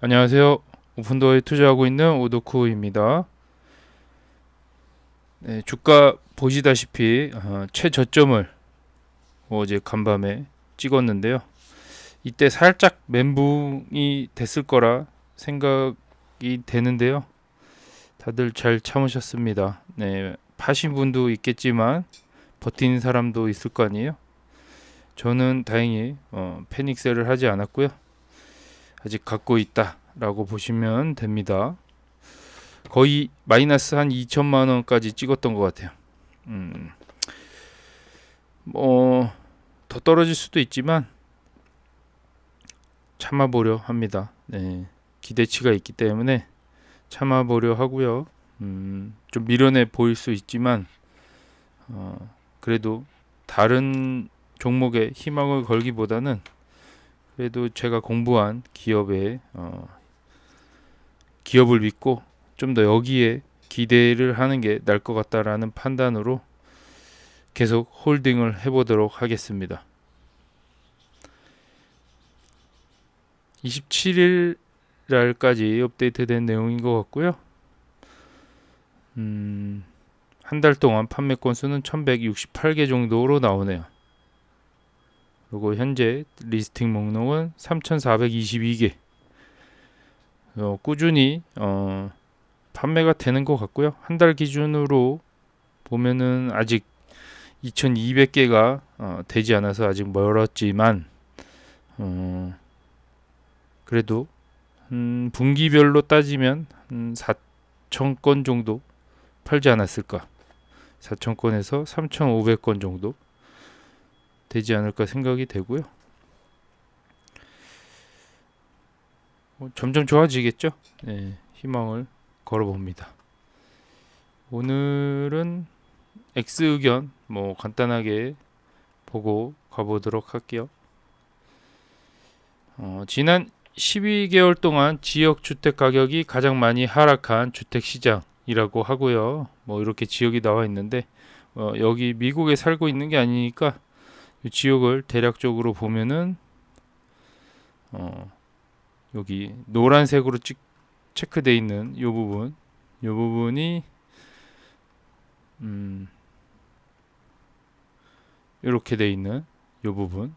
안녕하세요. 오픈도어에 투자하고 있는 오도쿠입니다. 네, 주가 보시다시피 최저점을 어제 간밤에 찍었는데요. 이때 살짝 멘붕이 됐을 거라 생각이 되는데요. 다들 잘 참으셨습니다. 네, 파신 분도 있겠지만 버티는 사람도 있을 거 아니에요. 저는 다행히 패닉셀을 하지 않았고요. 아직 갖고 있다라고 보시면 됩니다. 거의 마이너스 한 2천만 원까지 찍었던 것 같아요. 음, 더 떨어질 수도 있지만 참아보려 합니다. 네, 기대치가 있기 때문에 참아보려 하고요. 좀 미련해 보일 수 있지만 그래도 다른 종목에 희망을 걸기보다는 그래도 제가 공부한 기업을 믿고 좀 더 여기에 기대를 하는 게 나을 것 같다라는 판단으로 계속 홀딩을 해보도록 하겠습니다. 27일 날까지 업데이트된 내용인 것 같고요. 한 달 동안 판매 건수는 1168개 정도로 나오네요. 그리고 현재 리스팅 목록은 3422개. 꾸준히 판매가 되는 것 같고요. 한 달 기준으로 보면은 아직 2200개가 되지 않아서 아직 멀었지만 그래도 분기별로 따지면 4,000건 정도 팔지 않았을까. 4,000건에서 3,500건 정도 되지 않을까 생각이 되고요. 점점 좋아지겠죠. 네, 희망을 걸어봅니다. 오늘은 X 의견 간단하게 보고 가보도록 할게요. 지난 12개월 동안 지역 주택 가격이 가장 많이 하락한 주택 시장이라고 하고요. 이렇게 지역이 나와 있는데 여기 미국에 살고 있는 게 아니니까 이 지역을 대략적으로 보면은 여기 노란색으로 체크되어 있는 이 부분이 이렇게 돼 있는 이 부분.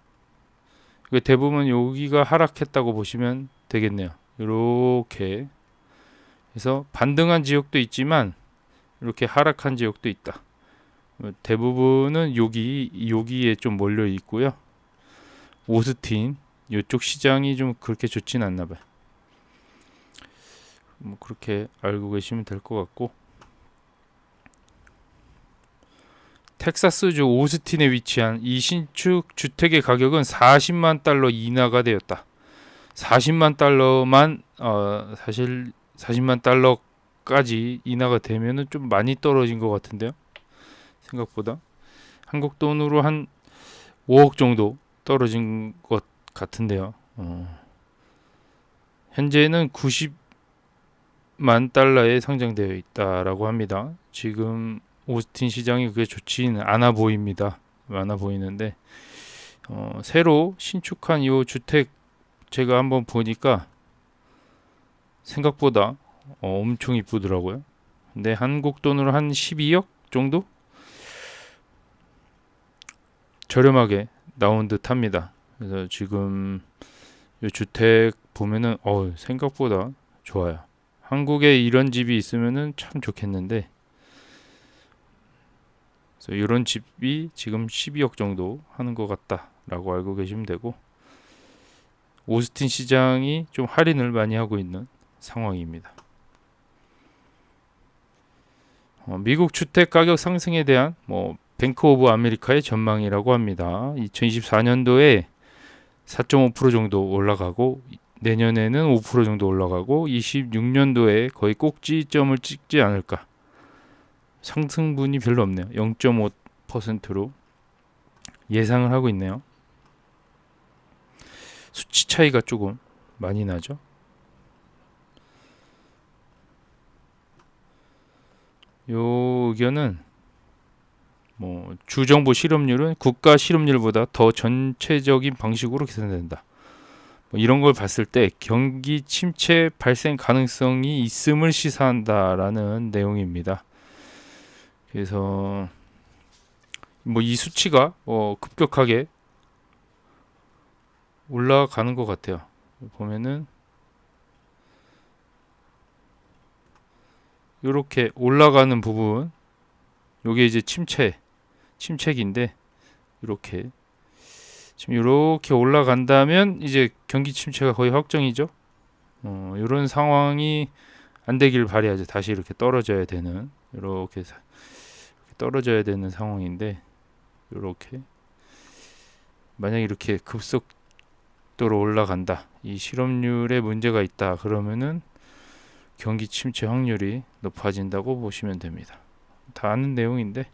대부분 여기가 하락했다고 보시면 되겠네요. 이렇게 해서 반등한 지역도 있지만 이렇게 하락한 지역도 있다. 대부분은 여기에 좀 몰려 있고요. 오스틴 이쪽 시장이 좀 그렇게 좋진 않나 봐요. 그렇게 알고 계시면 될 것 같고, 텍사스주 오스틴에 위치한 이 신축 주택의 가격은 40만 달러 인하가 되었다. 40만 달러만 사실 40만 달러까지 인하가 되면은 좀 많이 떨어진 것 같은데요. 생각보다 한국 돈으로 한 5억 정도 떨어진 것 같은데요. 현재는 90만 달러에 상장되어 있다라고 합니다. 지금 오스틴 시장이 그게 좋지는 않아 보입니다. 많아 보이는데 새로 신축한 이 주택 제가 한번 보니까 생각보다 엄청 이쁘더라고요. 근데 한국 돈으로 한 12억 정도 저렴하게 나온 듯합니다. 그래서 지금 이 주택 보면은 생각보다 좋아요. 한국에 이런 집이 있으면은 참 좋겠는데 그래서 이런 집이 지금 12억 정도 하는 것 같다라고 알고 계시면 되고, 오스틴 시장이 좀 할인을 많이 하고 있는 상황입니다. 미국 주택 가격 상승에 대한 뱅크 오브 아메리카의 전망이라고 합니다. 2024년도에 4.5% 정도 올라가고 내년에는 5% 정도 올라가고 26년도에 거의 꼭지점을 찍지 않을까. 상승분이 별로 없네요. 0.5%로 예상을 하고 있네요. 수치 차이가 조금 많이 나죠. 요 의견은 주정부 실업률은 국가 실업률보다 더 전체적인 방식으로 계산된다. 이런 걸 봤을 때 경기 침체 발생 가능성이 있음을 시사한다라는 내용입니다. 그래서 뭐 이 수치가 급격하게 올라가는 것 같아요. 보면은 이렇게 올라가는 부분, 요게 이제 침체기인데 이렇게 지금 이렇게 올라간다면 이제 경기 침체가 거의 확정이죠. 이런 상황이 안 되길 바라야죠. 다시 이렇게 떨어져야 되는, 이렇게 떨어져야 되는 상황인데, 이렇게 만약 이렇게 급속도로 올라간다, 이 실업률에 문제가 있다 그러면은 경기 침체 확률이 높아진다고 보시면 됩니다. 다 아는 내용인데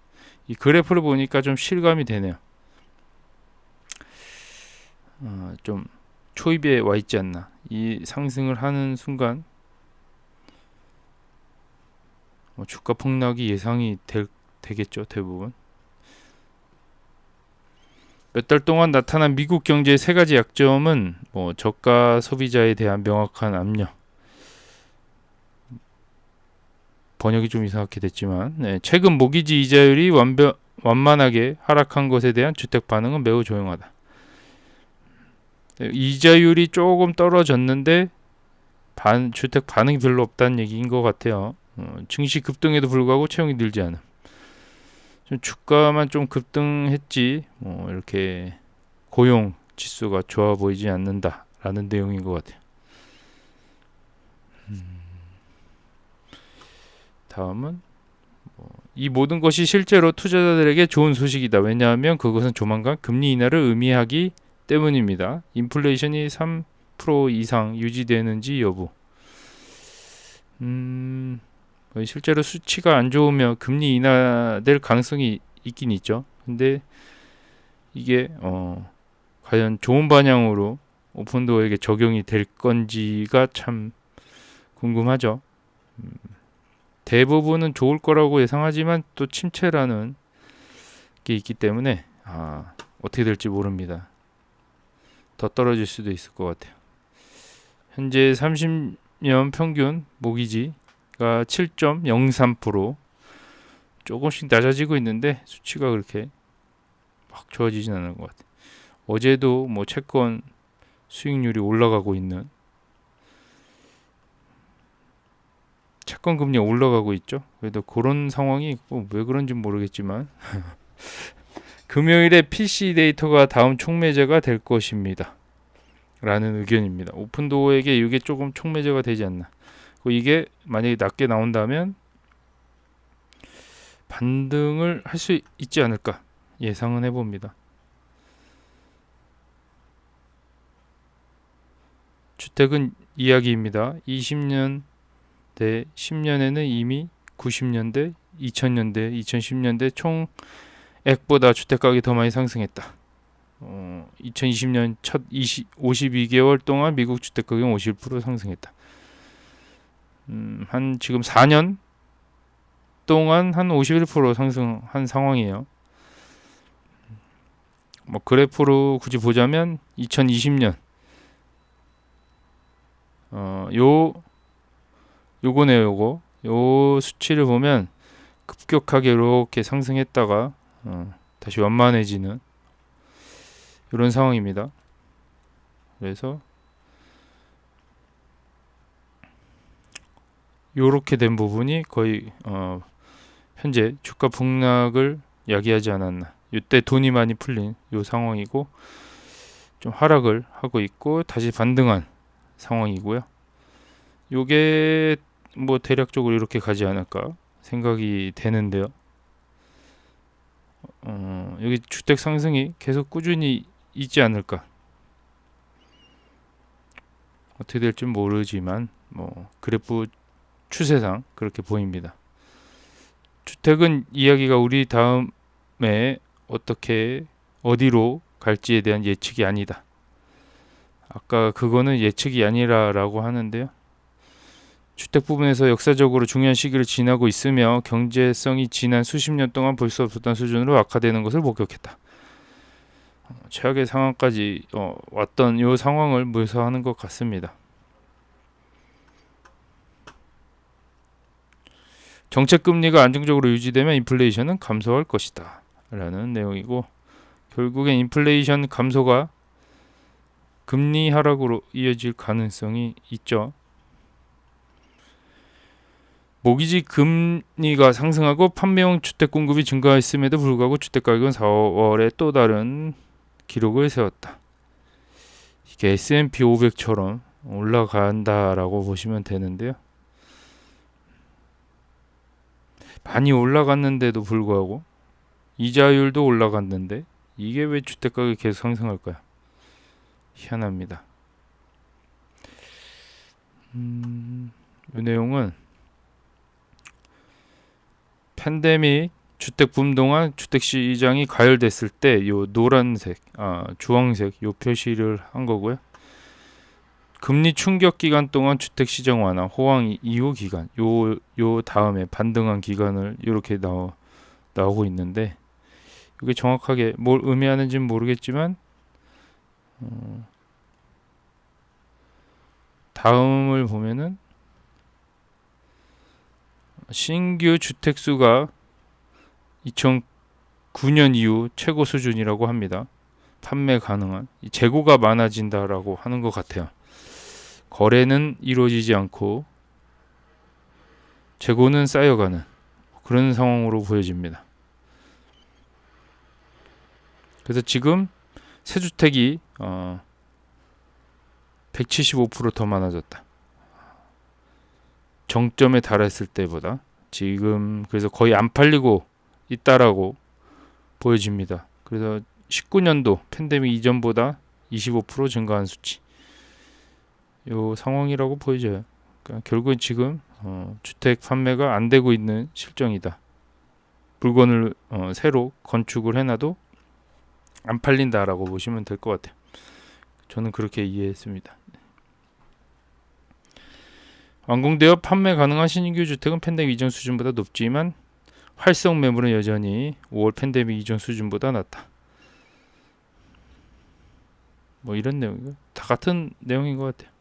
이 그래프를 보니까 좀 실감이 되네요. 좀 초입에 와 있지 않나. 이 상승을 하는 순간 주가 폭락이 예상이 되겠죠. 대부분. 몇 달 동안 나타난 미국 경제의 세 가지 약점은 저가 소비자에 대한 명확한 압력, 번역이 좀 이상하게 됐지만 최근 모기지 이자율이 완만하게 하락한 것에 대한 주택 반응은 매우 조용하다. 이자율이 조금 떨어졌는데 주택 반응이 별로 없다는 얘기인 것 같아요. 증시 급등에도 불구하고 채용이 늘지 않음. 주가만 좀 급등했지 이렇게 고용 지수가 좋아 보이지 않는다라는 내용인 것 같아요. 다음은 이 모든 것이 실제로 투자자들에게 좋은 소식이다. 왜냐하면 그것은 조만간 금리 인하를 의미하기 때문입니다. 인플레이션이 3% 이상 유지되는지 여부. 실제로 수치가 안 좋으면 금리 인하될 가능성이 있긴 있죠. 근데 이게 과연 좋은 방향으로 오픈도어에게 적용이 될 건지가 참 궁금하죠. 대부분은 좋을 거라고 예상하지만 또 침체라는 게 있기 때문에 어떻게 될지 모릅니다. 더 떨어질 수도 있을 것 같아요. 현재 30년 평균 모기지가 7.03%, 조금씩 낮아지고 있는데 수치가 그렇게 막 좋아지진 않은 것 같아요. 어제도 채권 수익률이 올라가고 있는, 채권 금리가 올라가고 있죠. 그래도 그런 상황이 왜 그런지 모르겠지만 금요일에 PC 데이터가 다음 촉매제가 될 것입니다. 라는 의견입니다. 오픈도어에게 이게 조금 촉매제가 되지 않나. 이게 만약에 낮게 나온다면 반등을 할 수 있지 않을까 예상은 해봅니다. 주택은 이야기입니다. 20년대, 10년에는 이미 90년대, 2000년대, 2010년대 총액보다 주택가격이 더 많이 상승했다. 2020년 첫 52개월 동안 미국 주택가격은 51% 상승했다. 한 지금 4년 동안 한 51% 상승한 상황이에요. 그래프로 굳이 보자면 2020년 요거네요. 요 수치를 보면 급격하게 이렇게 상승했다가 다시 완만해지는 이런 상황입니다. 그래서 요렇게 된 부분이 거의 현재 주가 폭락을 야기하지 않았나. 이때 돈이 많이 풀린 요 상황이고 좀 하락을 하고 있고 다시 반등한 상황이고요. 요게 대략적으로 이렇게 가지 않을까 생각이 되는데요. 여기 주택 상승이 계속 꾸준히 있지 않을까. 어떻게 될지 모르지만 그래프 추세상 그렇게 보입니다. 주택은 이야기가 우리 다음에 어디로 갈지에 대한 예측이 아니다. 아까 그거는 예측이 아니라라고 하는데요. 주택 부분에서 역사적으로 중요한 시기를 지나고 있으며 경제성이 지난 수십 년 동안 볼 수 없었던 수준으로 악화되는 것을 목격했다. 최악의 상황까지 왔던 이 상황을 묘사하는 것 같습니다. 정책 금리가 안정적으로 유지되면 인플레이션은 감소할 것이다 라는 내용이고, 결국엔 인플레이션 감소가 금리 하락으로 이어질 가능성이 있죠. 모기지 금리가 상승하고 판매용 주택 공급이 증가했음에도 불구하고 주택가격은 4월에 또 다른 기록을 세웠다. 이게 S&P 500처럼 올라간다라고 보시면 되는데요. 많이 올라갔는데도 불구하고 이자율도 올라갔는데 이게 왜 주택가격이 계속 상승할까요? 희한합니다. 이 내용은 팬데믹 주택 붐 동안 주택 시장이 가열됐을 때 요 노란색, 주황색 요 표시를 한 거고요. 금리 충격 기간 동안 주택 시장 완화, 호황 이후 기간, 요 다음에 반등한 기간을 이렇게 나오고 있는데, 이게 정확하게 뭘 의미하는지는 모르겠지만 다음을 보면은 신규 주택 수가 2009년 이후 최고 수준이라고 합니다. 판매 가능한 재고가 많아진다라고 하는 것 같아요. 거래는 이루어지지 않고 재고는 쌓여가는 그런 상황으로 보여집니다. 그래서 지금 새주택이 175% 더 많아졌다. 정점에 달했을 때보다 지금 그래서 거의 안 팔리고 있다라고 보여집니다. 그래서 19년도 팬데믹 이전보다 25% 증가한 수치, 요 상황이라고 보여져요. 그러니까 결국은 지금 주택 판매가 안 되고 있는 실정이다. 물건을 새로 건축을 해놔도 안 팔린다라고 보시면 될 것 같아요. 저는 그렇게 이해했습니다. 완공되어 판매 가능한 신규 주택은 팬데믹 이전 수준보다 높지만 활성 매물은 여전히 5월 팬데믹 이전 수준보다 낮다. 뭐 이런 내용이고 다 같은 내용인 것 같아요.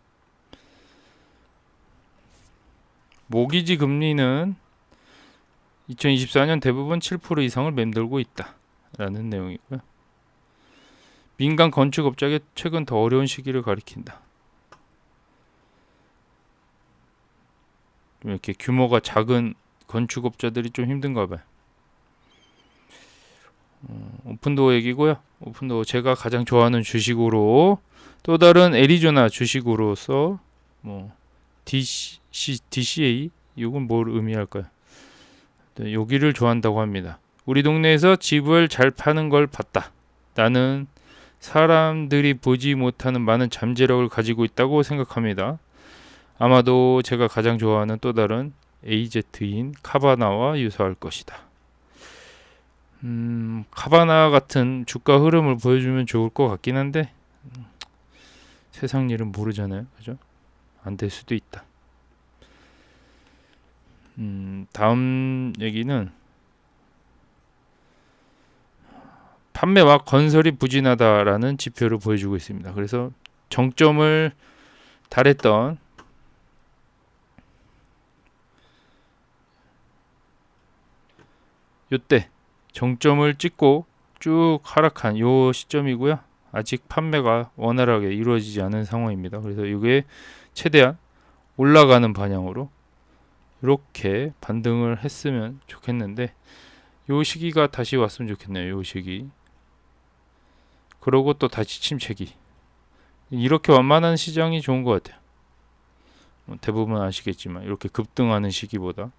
모기지 금리는 2024년 대부분 7% 이상을 맴돌고 있다라는 내용이고요. 민간 건축업자에게 최근 더 어려운 시기를 가리킨다. 이렇게 규모가 작은 건축업자들이 좀 힘든가 봐요. 오픈도어 얘기고요. 오픈도어 제가 가장 좋아하는 주식으로, 또 다른 애리조나 주식으로서 뭐 DCA 이건 뭘 의미할까요? 여기를 좋아한다고 합니다. 우리 동네에서 집을 잘 파는 걸 봤다. 나는 사람들이 보지 못하는 많은 잠재력을 가지고 있다고 생각합니다. 아마도 제가 가장 좋아하는 또 다른 AZ인 카바나와 유사할 것이다. 카바나 같은 주가 흐름을 보여주면 좋을 것 같긴 한데 세상 일은 모르잖아요, 그죠? 안 될 수도 있다. 다음 얘기는 판매와 건설이 부진하다라는 지표를 보여주고 있습니다. 그래서 정점을 달했던 요때 정점을 찍고 쭉 하락한 요 시점이고요. 아직 판매가 원활하게 이루어지지 않은 상황입니다. 그래서 이게 최대한 올라가는 방향으로 이렇게 반등을 했으면 좋겠는데, 요 시기가 다시 왔으면 좋겠네요. 요 시기. 그러고 또 다시 침체기. 이렇게 완만한 시장이 좋은 것 같아요. 대부분 아시겠지만 이렇게 급등하는 시기보다.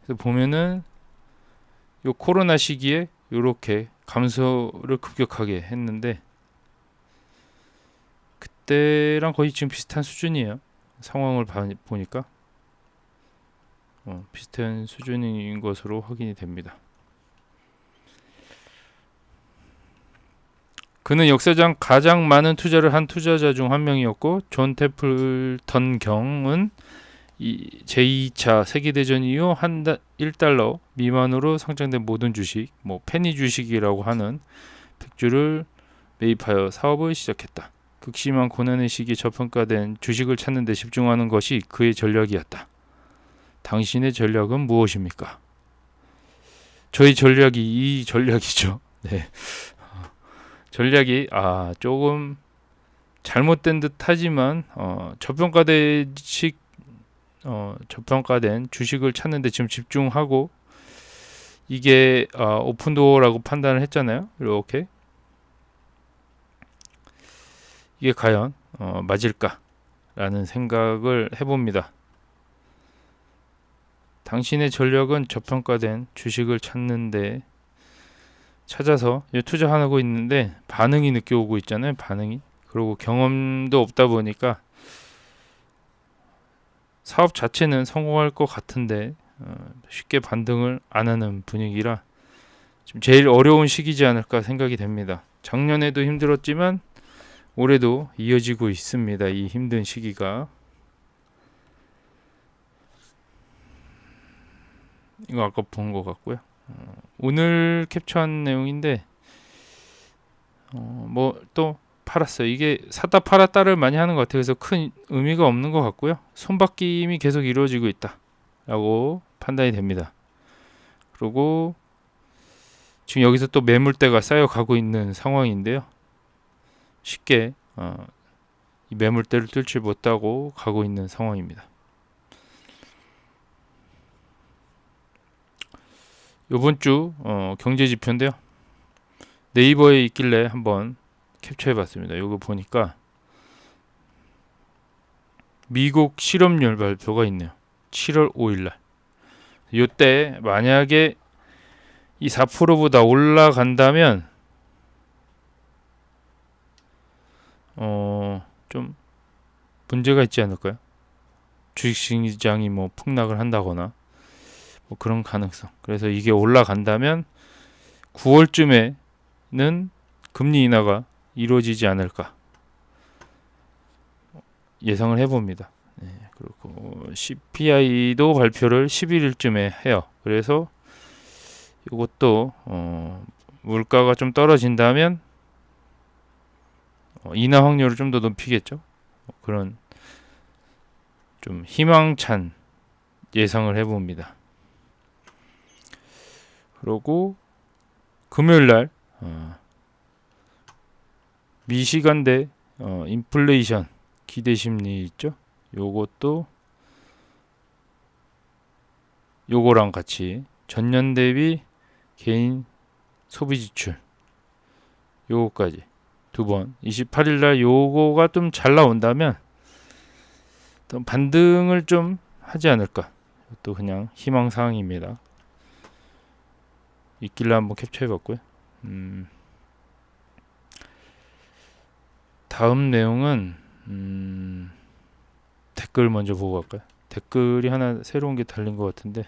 그래서 보면은 요 코로나 시기에 이렇게 감소를 급격하게 했는데 그때랑 거의 지금 비슷한 수준이에요. 상황을 보니까 비슷한 수준인 것으로 확인이 됩니다. 그는 역사상 가장 많은 투자를 한 투자자 중 한 명이었고, 존 태플턴 경은 제2차 세계대전 이후 1달러 미만으로 상장된 모든 주식, 뭐 페니 주식이라고 하는 100주를 매입하여 사업을 시작했다. 극심한 고난의 시기 저평가된 주식을 찾는 데 집중하는 것이 그의 전략이었다. 당신의 전략은 무엇입니까? 저희 전략이 이 전략이죠. 네. 전략이 조금 잘못된 듯하지만 저평가된 주식을 찾는 데 지금 집중하고 이게 오픈도어라고 판단을 했잖아요. 이렇게 이게 과연 맞을까라는 생각을 해봅니다. 당신의 전략은 저평가된 주식을 찾아서 투자하고 있는데 반응이 늦게 오고 있잖아요. 반응이. 그리고 경험도 없다 보니까 사업 자체는 성공할 것 같은데 쉽게 반등을 안 하는 분위기라 지금 제일 어려운 시기지 않을까 생각이 됩니다. 작년에도 힘들었지만 올해도 이어지고 있습니다. 이 힘든 시기가. 이거 아까 본 것 같고요. 오늘 캡처한 내용인데 뭐 또 팔았어요. 이게 사다 팔았다를 많이 하는 것 같아요. 그래서 큰 의미가 없는 것 같고요. 손바뀜이 계속 이루어지고 있다라고 판단이 됩니다. 그리고 지금 여기서 또 매물대가 쌓여가고 있는 상황인데요. 쉽게 이 매물대를 뚫지 못하고 가고 있는 상황입니다. 이번 주 경제 지표인데요. 네이버에 있길래 한번 캡처해봤습니다. 이거 보니까 미국 실업률 발표가 있네요. 7월 5일날. 이때 만약에 이 4%보다 올라간다면 좀 문제가 있지 않을까요? 주식시장이 뭐 폭락을 한다거나 뭐 그런 가능성. 그래서 이게 올라간다면 9월쯤에는 금리 인하가 이루어지지 않을까 예상을 해봅니다. 네, 그리고 CPI도 발표를 11일쯤에 해요. 그래서 이것도 물가가 좀 떨어진다면 인하 확률을 좀 더 높이겠죠. 그런 좀 희망찬 예상을 해봅니다. 그리고 금요일날 미시간대 인플레이션 기대 심리 있죠. 요것도 요거랑 같이 전년 대비 개인 소비 지출 요거까지 두 번 28일날 요거가 좀 잘 나온다면 또 반등을 좀 하지 않을까. 또 그냥 희망사항입니다. 있길래 한번 캡처해봤고요. 다음 내용은 댓글 먼저 보고 갈까요? 댓글이 하나 새로운 게 달린 것 같은데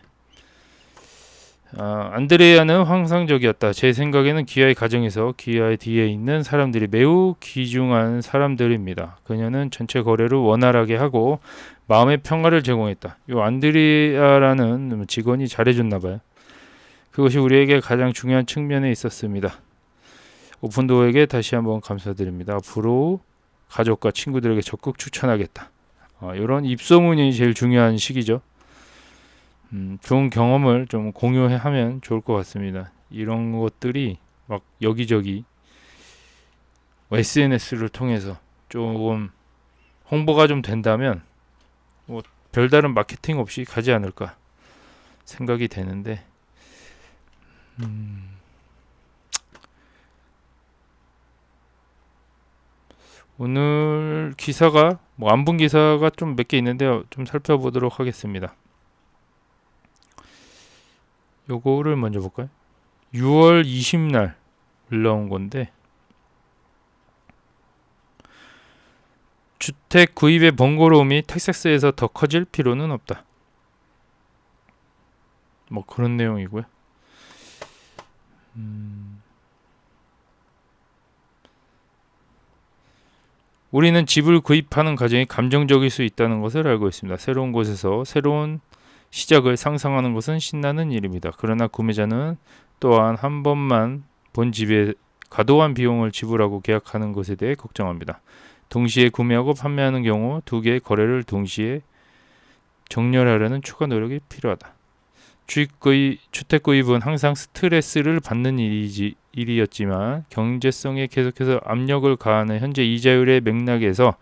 안드레아는 환상적이었다. 제 생각에는 귀하의 가정에서 귀하의 뒤에 있는 사람들이 매우 귀중한 사람들입니다. 그녀는 전체 거래를 원활하게 하고 마음의 평화를 제공했다. 요 안드레아라는 직원이 잘해줬나봐요. 그것이 우리에게 가장 중요한 측면에 있었습니다. 오픈도어에게 다시 한번 감사드립니다. 앞으로 가족과 친구들에게 적극 추천하겠다. 이런 입소문이 제일 중요한 시기죠. 좋은 경험을 좀 공유하면 좋을 것 같습니다. 이런 것들이 막 여기저기 SNS를 통해서 조금 홍보가 좀 된다면 뭐 별다른 마케팅 없이 가지 않을까 생각이 되는데 오늘 기사가 뭐 안 본 기사가 좀 몇 개 있는데요. 좀 살펴보도록 하겠습니다. 요거를 먼저 볼까요? 6월 20날 올라온 건데 주택 구입의 번거로움이 텍사스에서 더 커질 필요는 없다. 뭐 그런 내용이고요. 우리는 집을 구입하는 과정이 감정적일 수 있다는 것을 알고 있습니다. 새로운 곳에서 새로운 시작을 상상하는 것은 신나는 일입니다. 그러나 구매자는 또한 한 번만 본 집에 과도한 비용을 지불하고 계약하는 것에 대해 걱정합니다. 동시에 구매하고 판매하는 경우 두 개의 거래를 동시에 정렬하려는 추가 노력이 필요하다. 주택 구입은 항상 스트레스를 받는 일이었지만 경제성에 계속해서 압력을 가하는 현재 이자율의 맥락에서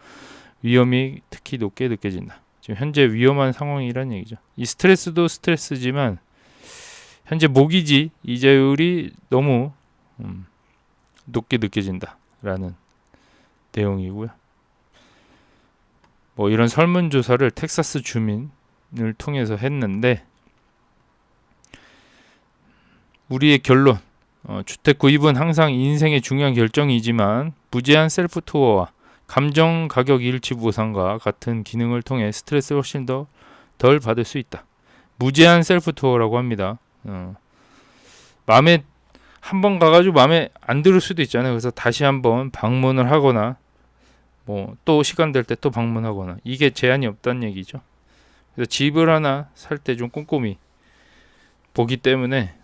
위험이 특히 높게 느껴진다. 지금 현재 위험한 상황이란 얘기죠. 이 스트레스도 스트레스지만 현재 모기지 이자율이 너무 높게 느껴진다라는 내용이고요. 뭐 이런 설문조사를 텍사스 주민을 통해서 했는데 우리의 결론, 주택 구입은 항상 인생의 중요한 결정이지만 무제한 셀프 투어와 감정 가격 일치 보상과 같은 기능을 통해 스트레스를 훨씬 더 덜 받을 수 있다. 무제한 셀프 투어라고 합니다. 마음에 한번 가가지고 마음에 안 들을 수도 있잖아요. 그래서 다시 한번 방문을 하거나 뭐 또 시간 될 때 또 방문하거나 이게 제한이 없다는 얘기죠. 그래서 집을 하나 살 때 좀 꼼꼼히 보기 때문에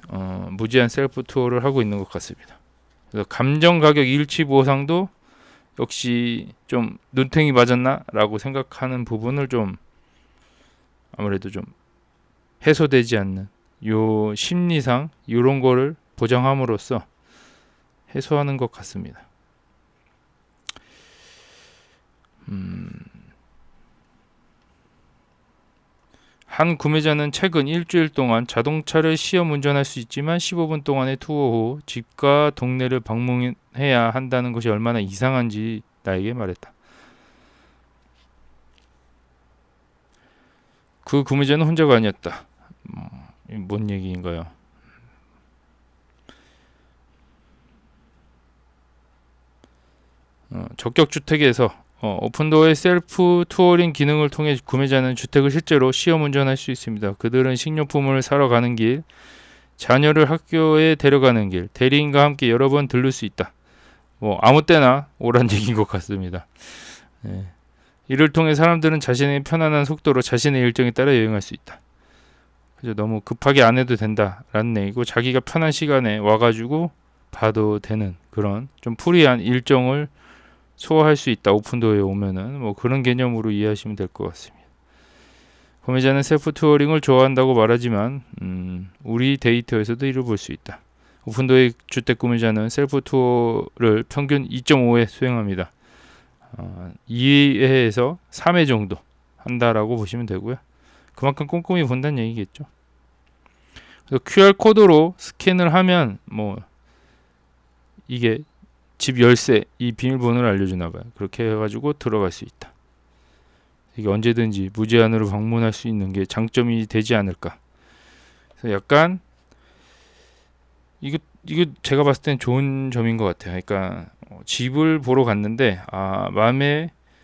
무제한 셀프 투어를 하고 있는 것 같습니다. 그래서 감정 가격 일치 보상도 역시 좀 눈탱이 맞았나 라고 생각하는 부분을 좀 아무래도 좀 해소되지 않는 요 심리상 이런 거를 보장함으로써 해소하는 것 같습니다. 한 구매자는 최근 일주일 동안 자동차를 시험 운전할 수 있지만 15분 동안의 투어 후 집과 동네를 방문해야 한다는 것이 얼마나 이상한지 나에게 말했다. 그 구매자는 혼자가 아니었다. 뭔 얘기인가요? 적격주택에서 오픈도어의 셀프 투어링 기능을 통해 구매자는 주택을 실제로 시험 운전할 수 있습니다. 그들은 식료품을 사러 가는 길, 자녀를 학교에 데려가는 길, 대리인과 함께 여러 번 들를 수 있다. 뭐 아무 때나 오란 얘기인 것 같습니다. 네. 이를 통해 사람들은 자신의 편안한 속도로 자신의 일정에 따라 여행할 수 있다. 그래서 너무 급하게 안 해도 된다라는 얘기고 자기가 편한 시간에 와가지고 봐도 되는 그런 좀 프리한 일정을 소화할 수 있다. 오픈도어에 오면은 뭐 그런 개념으로 이해하시면 될 것 같습니다. 구매자는 셀프 투어링을 좋아한다고 말하지만 우리 데이터에서도 이를 볼 수 있다. 오픈도어의 주택 구매자는 셀프 투어를 평균 2.5회 수행합니다. 2회에서 3회 정도 한다라고 보시면 되고요. 그만큼 꼼꼼히 본다는 얘기겠죠. 그래서 QR 코드로 스캔을 하면 뭐 이게 집 열쇠 이 비밀번호를 알려주나 봐요. 그렇게 해가지고 들어갈 수 있다. 이게 언제든지 무제한으로 방문할 수 있는 게 장점이 되지 않을까. 그래서 약간 이거 제가 봤을 땐 좋은 점인 것 같아요. 그러니까 집을 보러 갔는데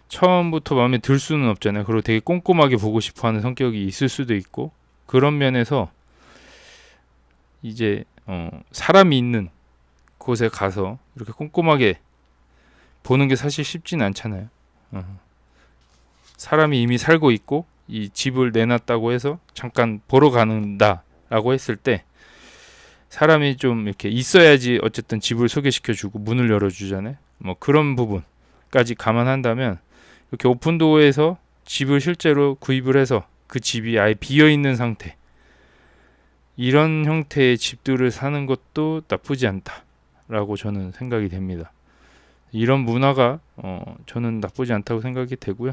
처음부터 마음에 들 수는 없잖아요. 그리고 되게 꼼꼼하게 보고 싶어하는 성격이 있을 수도 있고 그런 면에서 이제 사람이 있는 곳에 가서 이렇게 꼼꼼하게 보는 게 사실 쉽진 않잖아요. 사람이 이미 살고 있고 이 집을 내놨다고 해서 잠깐 보러 가는다라고 했을 때 사람이 좀 이렇게 있어야지 어쨌든 집을 소개시켜주고 문을 열어주잖아요. 뭐 그런 부분까지 감안한다면 이렇게 오픈도어에서 집을 실제로 구입을 해서 그 집이 아예 비어있는 상태 이런 형태의 집들을 사는 것도 나쁘지 않다라고 저는 생각이 됩니다. 이런 문화가 저는 나쁘지 않다고 생각이 되고요.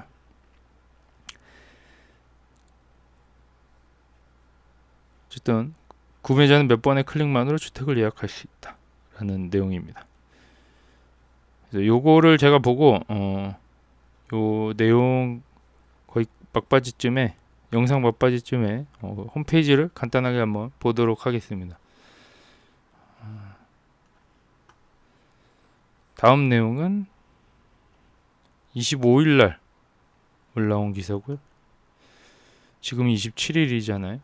어쨌든 구매자는 몇 번의 클릭만으로 주택을 예약할 수 있다라는 내용입니다. 그래서 요거를 제가 보고 요 내용 거의 막바지쯤에 영상 막바지쯤에 홈페이지를 간단하게 한번 보도록 하겠습니다. 다음 내용은 25일 날 올라온 기사고요. 지금 27일이잖아요.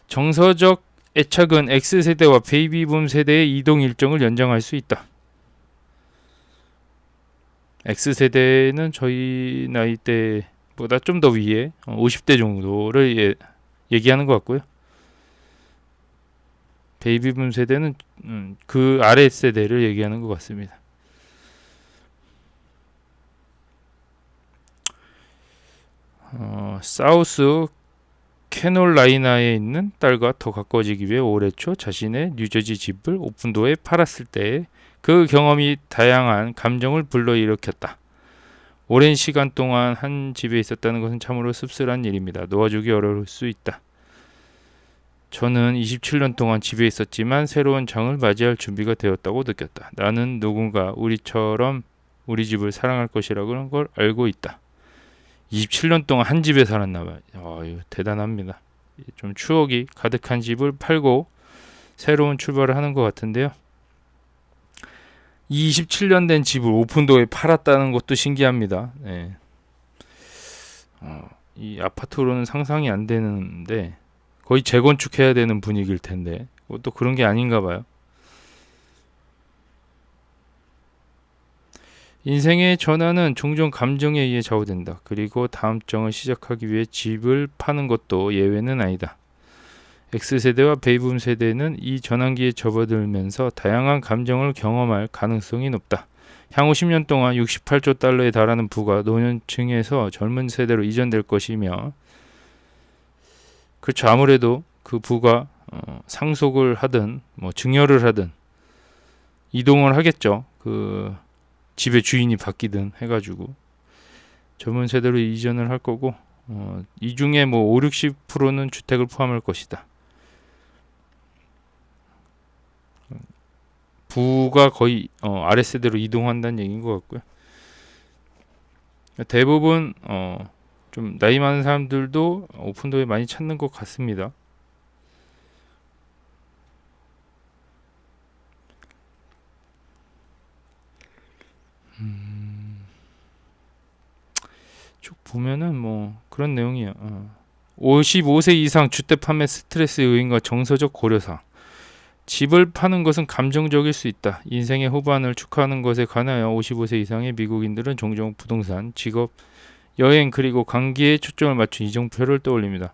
정서적 애착은 X세대와 베이비붐 세대의 이동 일정을 연장할 수 있다. X세대는 저희 나이대보다 좀 더 위에 50대 정도를 얘기하는 것 같고요. 베이비붐 세대는 그 아래 세대를 얘기하는 것 같습니다. 사우스 캐롤라이나에 있는 딸과 더 가까워지기 위해 올해 초 자신의 뉴저지 집을 오픈도어에 팔았을 때 그 경험이 다양한 감정을 불러일으켰다. 오랜 시간 동안 한 집에 있었다는 것은 참으로 씁쓸한 일입니다. 놓아주기 어려울 수 있다. 저는 27년 동안 집에 있었지만 새로운 장을 맞이할 준비가 되었다고 느꼈다. 나는 누군가 우리처럼 우리 집을 사랑할 것이라는 걸 알고 있다. 27년 동안 한 집에 살았나 봐요. 이거 대단합니다. 좀 추억이 가득한 집을 팔고 새로운 출발을 하는 것 같은데요. 27년 된 집을 오픈도어에 팔았다는 것도 신기합니다. 네. 이 아파트로는 상상이 안 되는데 거의 재건축해야 되는 분위기일 텐데 또 그런 게 아닌가 봐요. 인생의 전환은 종종 감정에 의해 좌우된다. 그리고 다음 정을 시작하기 위해 집을 파는 것도 예외는 아니다. X세대와 베이비붐 세대는 이 전환기에 접어들면서 다양한 감정을 경험할 가능성이 높다. 향후 10년 동안 68조 달러에 달하는 부가 노년층에서 젊은 세대로 이전될 것이며, 그렇죠. 아무래도 그 부가 상속을 하든 증여를 하든 이동을 하겠죠. 그 집의 주인이 바뀌든 해가지고 젊은 세대로 이전을 할 거고, 이 중에 5, 60%는 주택을 포함할 것이다. 부가 거의 아랫세대로 이동한다는 얘기인 것 같고요. 대부분 좀 나이 많은 사람들도 오픈도어에 많이 찾는 것 같습니다. 쭉 보면은 그런 내용이에요. 55세 이상 주택 판매 스트레스 요인과 정서적 고려사항. 집을 파는 것은 감정적일 수 있다. 인생의 후반을 축하하는 것에 관하여 55세 이상의 미국인들은 종종 부동산, 직업, 여행 그리고 관계에 초점을 맞춘 이정표를 떠올립니다.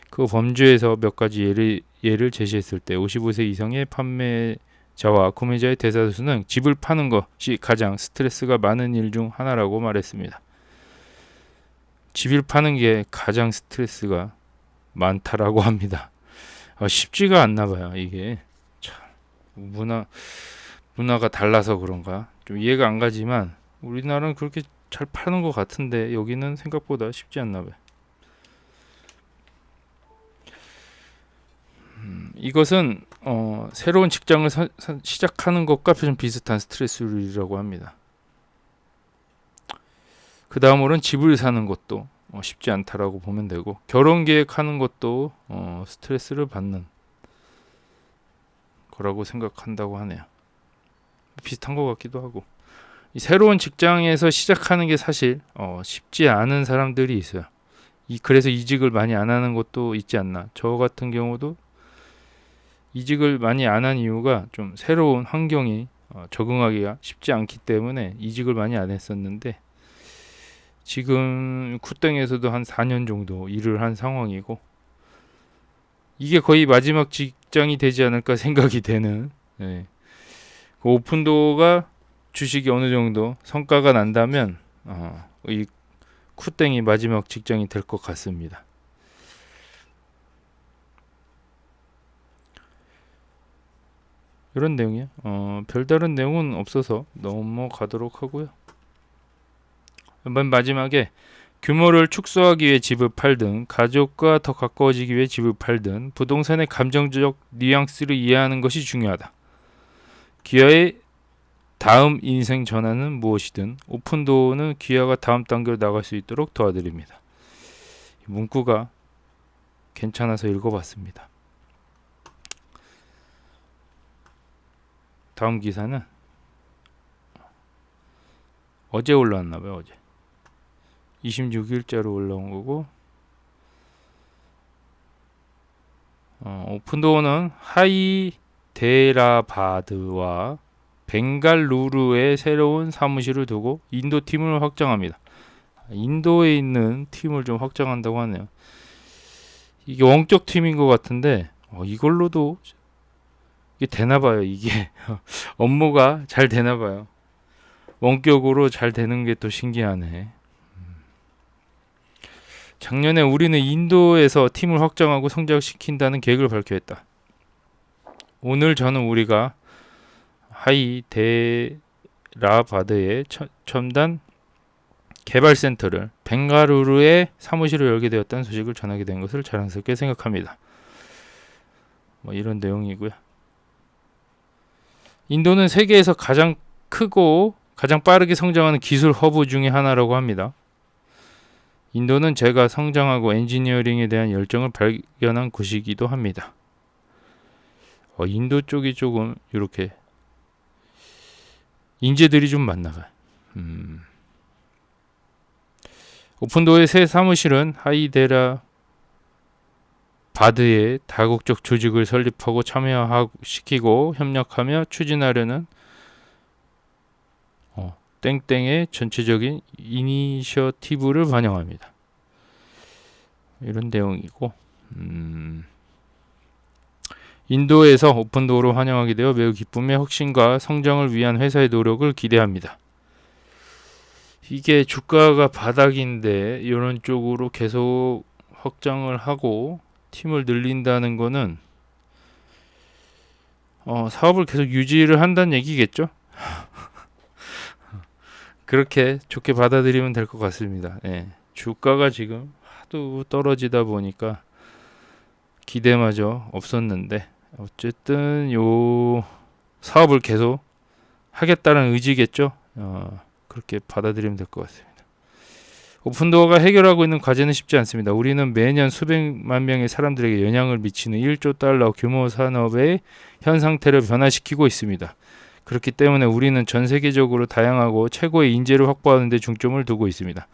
그 범주에서 몇 가지 예를 제시했을 때 55세 이상의 판매자와 구매자의 대다수는 집을 파는 것이 가장 스트레스가 많은 일 중 하나라고 말했습니다. 집을 파는 게 가장 스트레스가 많다라고 합니다. 쉽지가 않나 봐요. 이게 참 문화가 달라서 그런가 좀 이해가 안 가지만 우리나라는 그렇게 잘 파는 것 같은데 여기는 생각보다 쉽지 않나 봐요. 이것은 새로운 직장을 시작하는 것과 좀 비슷한 스트레스라고 합니다. 그 다음으로는 집을 사는 것도 쉽지 않다라고 보면 되고, 결혼 계획하는 것도 스트레스를 받는 거라고 생각한다고 하네요. 비슷한 것 같기도 하고, 이 새로운 직장에서 시작하는 게 사실 쉽지 않은 사람들이 있어요. 그래서 이직을 많이 안 하는 것도 있지 않나. 저 같은 경우도 이직을 많이 안 한 이유가 좀 새로운 환경이 적응하기가 쉽지 않기 때문에 이직을 많이 안 했었는데, 지금 쿠땡에서도 한 4년 정도 일을 한 상황이고, 이게 거의 마지막 직장이 되지 않을까 생각이 되는, 그 오픈도어가 주식이 어느 정도 성과가 난다면 이 쿠땡이 마지막 직장이 될 것 같습니다. 이런 내용이요. 별다른 내용은 없어서 넘어가도록 하고요. 마지막에 규모를 축소하기 위해 집을 팔든 가족과 더 가까워지기 위해 집을 팔든 부동산의 감정적 뉘앙스를 이해하는 것이 중요하다. 귀하의 다음 인생 전환은 무엇이든 오픈도어는 귀하가 다음 단계로 나갈 수 있도록 도와드립니다. 문구가 괜찮아서 읽어봤습니다. 다음 기사는 어제 올라왔나봐요. 어제 26일자로 올라온 거고, 오픈도어는 하이데라바드와 벵갈루루에 새로운 사무실을 두고 인도 팀을 확장합니다. 인도에 있는 팀을 좀 확장한다고 하네요. 이게 원격 팀인 것 같은데 이걸로도 이게 되나봐요. 이게 업무가 잘 되나봐요. 원격으로 잘 되는 게 또 신기하네. 작년에 우리는 인도에서 팀을 확장하고 성장시킨다는 계획을 발표했다. 오늘 저는 우리가 하이데라바드의 첨단 개발센터를 벵가루루의 사무실을 열게 되었다는 소식을 전하게 된 것을 자랑스럽게 생각합니다. 뭐 이런 내용이고요. 인도는 세계에서 가장 크고 가장 빠르게 성장하는 기술 허브 중에 하나라고 합니다. 인도는 제가 성장하고 엔지니어링에 대한 열정을 발견한 곳이기도 합니다. 인도 쪽이 조금 이렇게 인재들이 좀 많나봐요. 오픈도어의 새 사무실은 하이데라바드의 다국적 조직을 설립하고 참여시키고 협력하며 추진하려는 땡땡의 전체적인 이니셔티브를 반영합니다. 이런 내용이고 인도에서 오픈도어로 환영하게 되어 매우 기쁨에 혁신과 성장을 위한 회사의 노력을 기대합니다. 이게 주가가 바닥인데 이런 쪽으로 계속 확장을 하고 팀을 늘린다는 거는 사업을 계속 유지를 한다는 얘기겠죠? 그렇게 좋게 받아들이면 될 것 같습니다. 예. 주가가 지금 하도 떨어지다 보니까 기대마저 없었는데 어쨌든 요 사업을 계속 하겠다는 의지겠죠. 그렇게 받아들이면 될 것 같습니다. 오픈도어가 해결하고 있는 과제는 쉽지 않습니다. 우리는 매년 수백만 명의 사람들에게 영향을 미치는 1조 달러 규모 산업의 현 상태를 변화시키고 있습니다. 그렇기 때문에 우리는 전 세계적으로 다양하고 최고의 인재를 확보하는 데 중점을 두고 있습니다.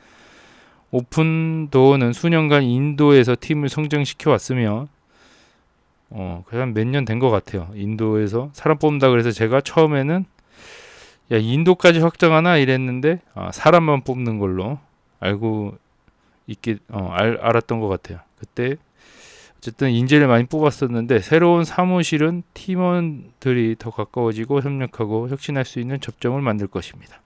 오픈도어는 수년간 인도에서 팀을 성장시켜 왔으며 그냥 몇 년 된 것 같아요. 인도에서 사람 뽑는다 그래서 제가 처음에는 야 인도까지 확장하나 이랬는데 사람만 뽑는 걸로 알고 알았던 것 같아요. 그때 어쨌든 인재를 많이 뽑았었는데 새로운 사무실은 팀원들이 더 가까워지고 협력하고 혁신할 수 있는 접점을 만들 것입니다.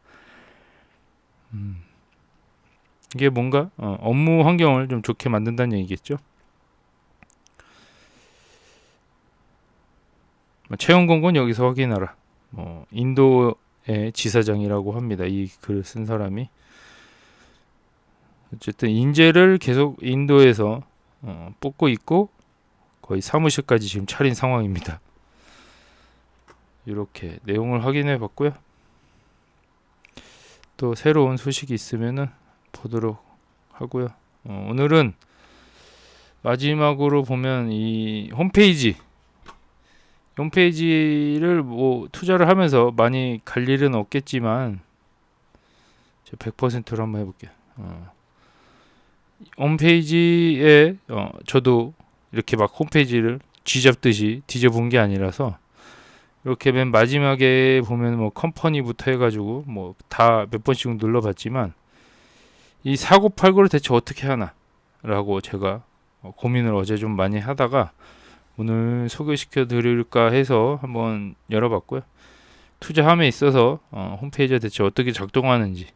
이게 뭔가 업무 환경을 좀 좋게 만든다는 얘기겠죠. 채용 공고는 여기서 확인하라. 인도의 지사장이라고 합니다. 이 글을 쓴 사람이. 어쨌든 인재를 계속 인도에서 뽑고 있고 거의 사무실까지 지금 차린 상황입니다. 이렇게 내용을 확인해 봤고요. 또 새로운 소식이 있으면은 보도록 하고요. 오늘은 마지막으로 보면 이 홈페이지를 뭐 투자를 하면서 많이 갈 일은 없겠지만 100%로 한번 해볼게요. 홈페이지에 저도 이렇게 막 홈페이지를 쥐잡듯이 뒤져본 게 아니라서 이렇게 맨 마지막에 보면 뭐 컴퍼니부터 해가지고 뭐 다 몇 번씩 눌러봤지만 이 사고팔고를 대체 어떻게 하나라고 제가 고민을 어제 좀 많이 하다가 오늘 소개시켜 드릴까 해서 한번 열어봤고요. 투자함에 있어서 홈페이지가 대체 어떻게 작동하는지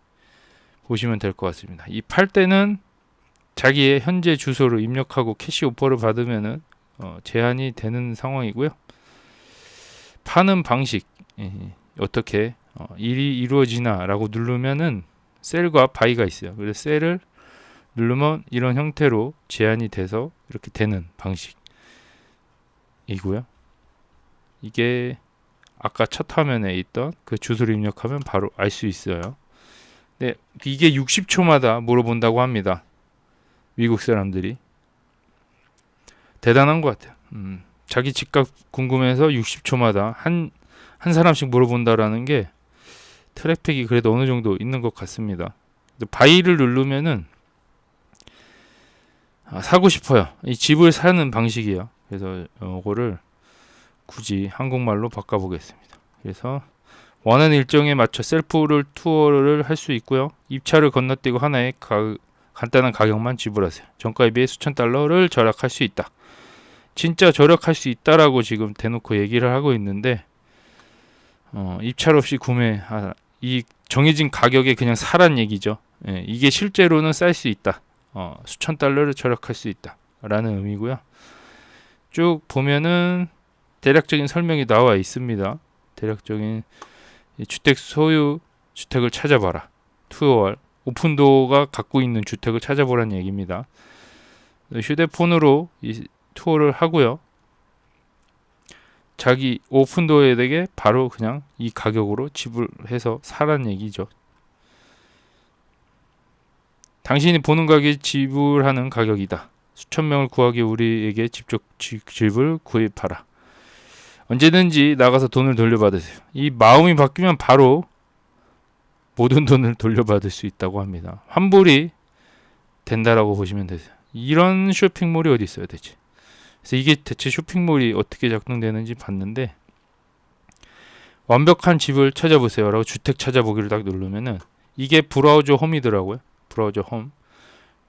보시면 될 것 같습니다. 이 팔 때는 자기의 현재 주소를 입력하고 캐시 오퍼를 받으면은 제한이 되는 상황이고요. 파는 방식 어떻게 일이 이루어지나라고 누르면은 셀과 바이가 있어요. 그래서 셀을 누르면 이런 형태로 제한이 돼서 이렇게 되는 방식이고요. 이게 아까 첫 화면에 있던 그 주소를 입력하면 바로 알 수 있어요. 네, 이게 60초마다 물어본다고 합니다. 미국 사람들이 대단한 것 같아요. 자기 집값 궁금해서 60초마다 한 사람씩 물어본다라는 게 트래픽이 그래도 어느 정도 있는 것 같습니다. 바이를 누르면은 사고 싶어요. 이 집을 사는 방식이에요. 그래서 이거를 굳이 한국말로 바꿔보겠습니다. 그래서 원하는 일정에 맞춰 셀프 투어를 할 수 있고요. 입찰을 건너뛰고 하나의 간단한 가격만 지불하세요. 정가에 비해 수천 달러를 절약할 수 있다. 진짜 절약할 수 있다라고 지금 대놓고 얘기를 하고 있는데 입찰 없이 이 정해진 가격에 그냥 사란 얘기죠. 예, 이게 실제로는 쌀 수 있다. 수천 달러를 절약할 수 있다라는 의미고요. 쭉 보면은 대략적인 설명이 나와 있습니다. 대략적인 주택 소유 주택을 찾아봐라. 투어월 오픈도어가 갖고 있는 주택을 찾아보라는 얘기입니다. 휴대폰으로 이 투어를 하고요. 자기 오픈도어에게 바로 그냥 이 가격으로 지불해서 사라는 얘기죠. 당신이 보는 가격이 지불하는 가격이다. 수천 명을 구하기 우리에게 직접 집을 구입하라. 언제든지 나가서 돈을 돌려받으세요. 이 마음이 바뀌면 바로 모든 돈을 돌려받을 수 있다고 합니다. 환불이 된다라고 보시면 되세요. 이런 쇼핑몰이 어디 있어야 되지? 그래서 이게 대체 쇼핑몰이 어떻게 작동되는지 봤는데 완벽한 집을 찾아보세요 라고 주택 찾아보기를 딱 누르면은 이게 브라우저 홈이더라고요. 브라우저 홈.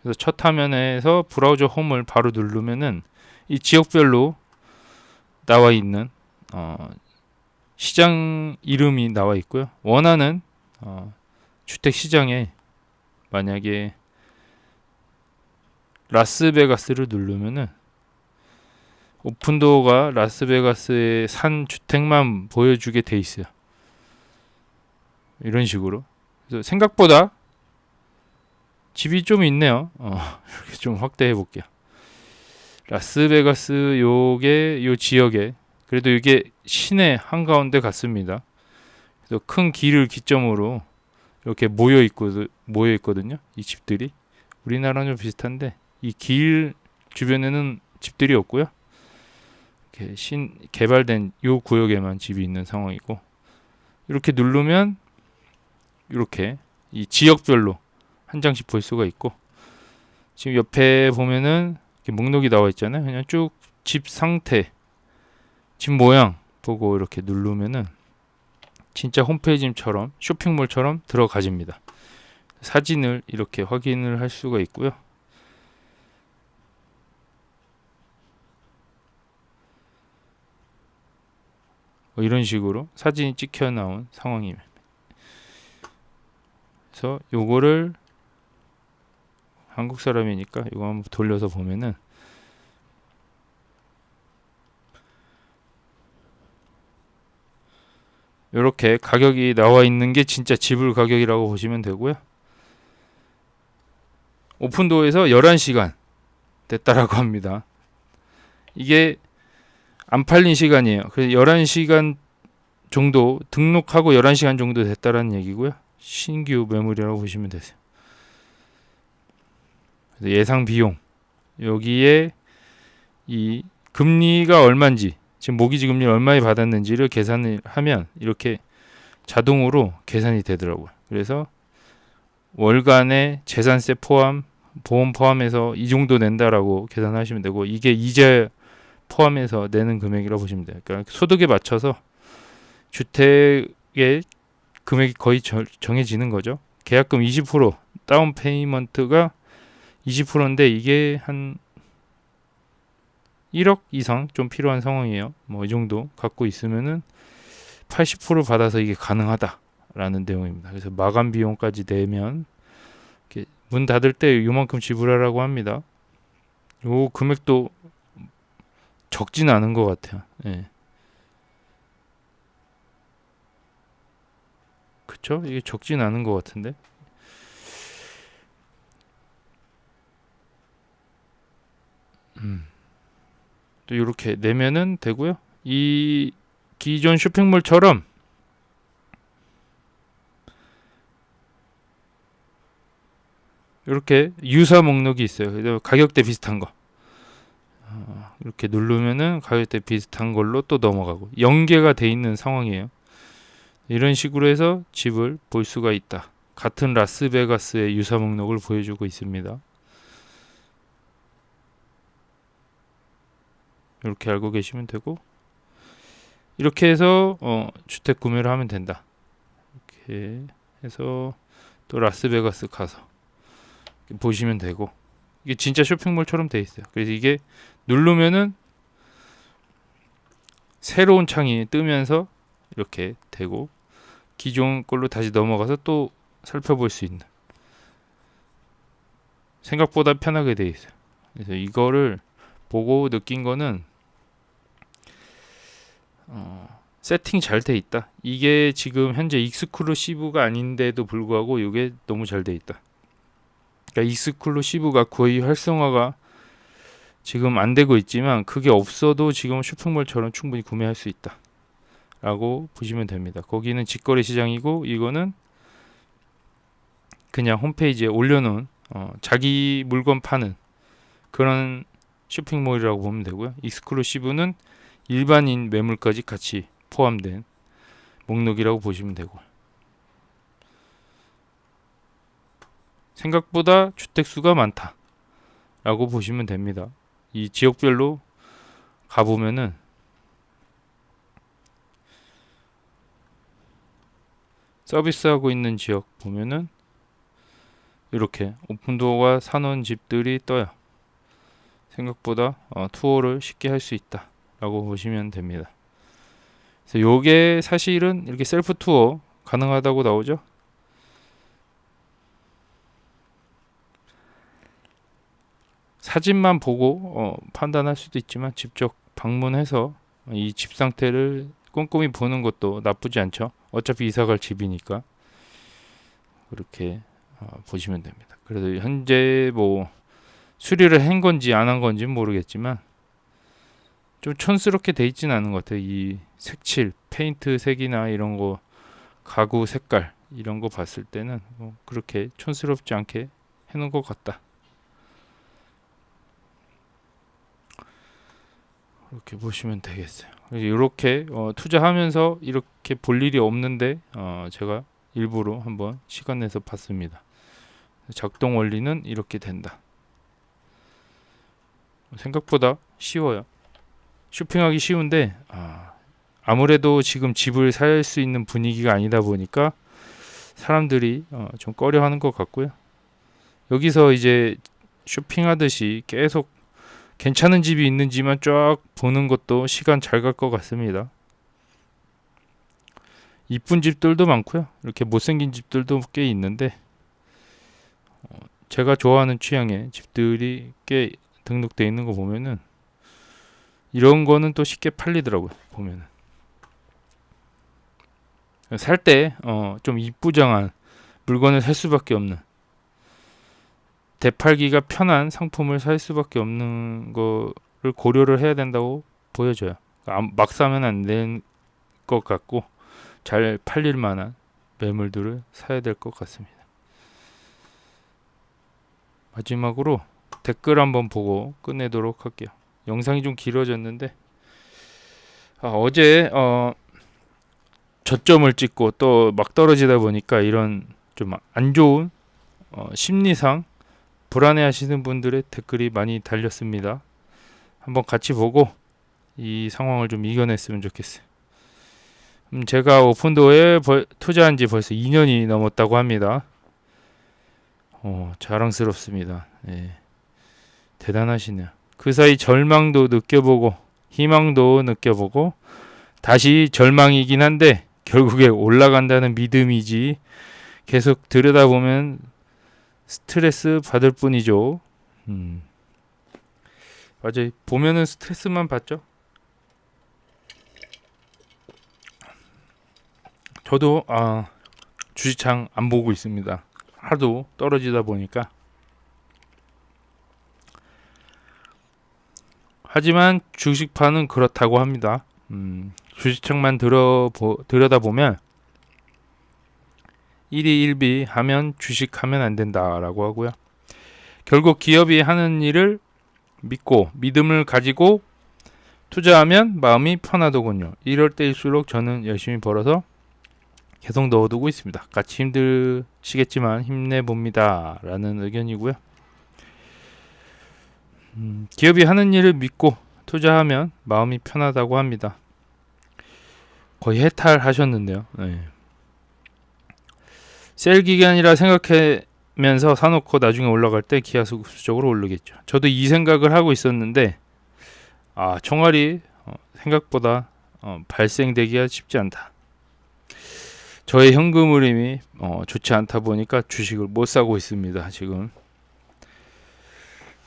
그래서 첫 화면에서 브라우저 홈을 바로 누르면은 이 지역별로 나와 있는 시장 이름이 나와 있고요. 원하는 주택 시장에 만약에 라스베가스를 누르면은 오픈도어가 라스베가스의 산 주택만 보여주게 돼 있어요. 이런 식으로. 그래서 생각보다 집이 좀 있네요. 이렇게 좀 확대해 볼게요. 라스베가스 요 지역에 그래도 이게 시내 한가운데 같습니다. 그래서 큰 길을 기점으로 이렇게 모여 있거든요. 이 집들이 우리나라랑 좀 비슷한데 이 길 주변에는 집들이 없고요. 이렇게 개발된 요 구역에만 집이 있는 상황이고 이렇게 누르면 이렇게 이 지역별로 한 장씩 볼 수가 있고 지금 옆에 보면은 이렇게 목록이 나와 있잖아요. 그냥 쭉 집 상태, 집 모양 보고 이렇게 누르면은 진짜 홈페이지처럼 쇼핑몰처럼 들어가집니다. 사진을 이렇게 확인을 할 수가 있고요. 이런 식으로 사진이 찍혀 나온 상황입니다. 그래서 요거를 한국 사람이니까 이거 한번 돌려서 보면은 이렇게 가격이 나와 있는 게 진짜 지불 가격이라고 보시면 되고요. 오픈도어에서 11시간 됐다라고 합니다. 이게 안 팔린 시간이에요. 그래서 11시간 정도 등록하고 11시간 정도 됐다라는 얘기고요. 신규 매물이라고 보시면 되세요. 예상 비용 여기에 이 금리가 얼마인지 지금 모기지 금리 얼마에 받았는지를 계산을 하면 이렇게 자동으로 계산이 되더라고요. 그래서 월간의 재산세 포함, 보험 포함해서 이 정도 낸다라고 계산하시면 되고 이게 이자 포함해서 내는 금액이라고 보시면 돼요. 그러니까 소득에 맞춰서 주택의 금액이 거의 정해지는 거죠. 계약금 20%, 다운 페이먼트가 20%인데 이게 한 1억 이상 좀 필요한 상황이에요. 뭐 이 정도 갖고 있으면은 80% 받아서 이게 가능하다라는 내용입니다. 그래서 마감 비용까지 내면 문 닫을 때 요만큼 지불하라고 합니다. 요 금액도 적진 않은 것 같아요. 예. 그쵸? 이게 적진 않은 것 같은데. 또 이렇게 내면은 되고요. 이 기존 쇼핑몰처럼 이렇게 유사 목록이 있어요. 가격대 비슷한 거. 이렇게 누르면은 가격대 비슷한 걸로 또 넘어가고 연계가 돼 있는 상황이에요. 이런 식으로 해서 집을 볼 수가 있다. 같은 라스베가스의 유사 목록을 보여주고 있습니다. 이렇게 알고 계시면 되고 이렇게 해서 주택 구매를 하면 된다. 이렇게 해서 또 라스베가스 가서 보시면 되고 이게 진짜 쇼핑몰처럼 돼 있어요. 그래서 이게 누르면은 새로운 창이 뜨면서 이렇게 되고 기존 걸로 다시 넘어가서 또 살펴볼 수 있는, 생각보다 편하게 되어 있어요. 그래서 이거를 보고 느낀 거는 세팅 잘 돼 있다. 이게 지금 현재 익스클루시브가 아닌데도 불구하고 이게 너무 잘 돼 있다. 그러니까 익스클루시브가 거의 활성화가 지금 안 되고 있지만 그게 없어도 지금 쇼핑몰처럼 충분히 구매할 수 있다 라고 보시면 됩니다. 거기는 직거래 시장이고 이거는 그냥 홈페이지에 올려놓은 자기 물건 파는 그런 쇼핑몰이라고 보면 되고요. 익스클루시브는 일반인 매물까지 같이 포함된 목록이라고 보시면 되고, 생각보다 주택수가 많다 라고 보시면 됩니다. 이 지역별로 가보면은 서비스하고 있는 지역 보면은 이렇게 오픈도어가 사놓은 집들이 떠요. 생각보다 투어를 쉽게 할 수 있다 라고 보시면 됩니다. 그래서 요게 사실은 이렇게 셀프 투어 가능하다고 나오죠. 사진만 보고 판단할 수도 있지만 직접 방문해서 이 집 상태를 꼼꼼히 보는 것도 나쁘지 않죠. 어차피 이사갈 집이니까. 그렇게 보시면 됩니다. 그래도 현재 뭐 수리를 한 건지 안 한 건지 모르겠지만 좀 촌스럽게 돼 있지는 않은 것 같아요. 이 색칠, 페인트 색이나 이런 거, 가구 색깔 이런 거 봤을 때는 뭐 그렇게 촌스럽지 않게 해놓은 것 같다. 이렇게 보시면 되겠어요. 이렇게 투자하면서 이렇게 볼 일이 없는데 제가 일부러 한번 시간 내서 봤습니다. 작동 원리는 이렇게 된다. 생각보다 쉬워요. 쇼핑하기 쉬운데 아무래도 지금 집을 살 수 있는 분위기가 아니다 보니까 사람들이 좀 꺼려하는 것 같고요. 여기서 이제 쇼핑하듯이 계속 괜찮은 집이 있는지만 쫙 보는 것도 시간 잘 갈 것 같습니다. 이쁜 집들도 많고요. 이렇게 못생긴 집들도 꽤 있는데 제가 좋아하는 취향의 집들이 꽤 등록되어 있는 거 보면은 이런 거는 또 쉽게 팔리더라고요. 보면은 살 때 좀 이쁘장한 물건을 살 수밖에 없는, 되팔기가 편한 상품을 살 수밖에 없는 거를 고려를 해야 된다고 보여져요. 막 사면 안 될 것 같고 잘 팔릴 만한 매물들을 사야 될 것 같습니다. 마지막으로 댓글 한번 보고 끝내도록 할게요. 영상이 좀 길어졌는데 어제 저점을 찍고 또 막 떨어지다 보니까 이런 좀 안 좋은 심리상 불안해 하시는 분들의 댓글이 많이 달렸습니다. 한번 같이 보고 이 상황을 좀 이겨냈으면 좋겠어요. 제가 오픈도어에 투자한 지 벌써 2년이 넘었다고 합니다. 자랑스럽습니다. 네. 대단하시네요. 그 사이 절망도 느껴보고 희망도 느껴보고 다시 절망이긴 한데 결국에 올라간다는 믿음이지 계속 들여다보면 스트레스 받을 뿐이죠. 맞아요. 보면은 스트레스만 받죠. 저도 주식창 안 보고 있습니다. 하도 떨어지다 보니까. 하지만 주식파는 그렇다고 합니다. 주식창만 들여다보면 1위 1비 하면 주식하면 안 된다라고 하고요. 결국 기업이 하는 일을 믿고 믿음을 가지고 투자하면 마음이 편하더군요. 이럴 때일수록 저는 열심히 벌어서 계속 넣어두고 있습니다. 같이 힘드시겠지만 힘내봅니다 라는 의견이고요. 기업이 하는 일을 믿고 투자하면 마음이 편하다고 합니다. 거의 해탈하셨는데요. 네. 셀 기간이라 생각하면서 사놓고 나중에 올라갈 때 기하급수적으로 오르겠죠. 저도 이 생각을 하고 있었는데 총알이 생각보다 발생되기가 쉽지 않다. 저의 현금 흐름이 좋지 않다 보니까 주식을 못 사고 있습니다. 지금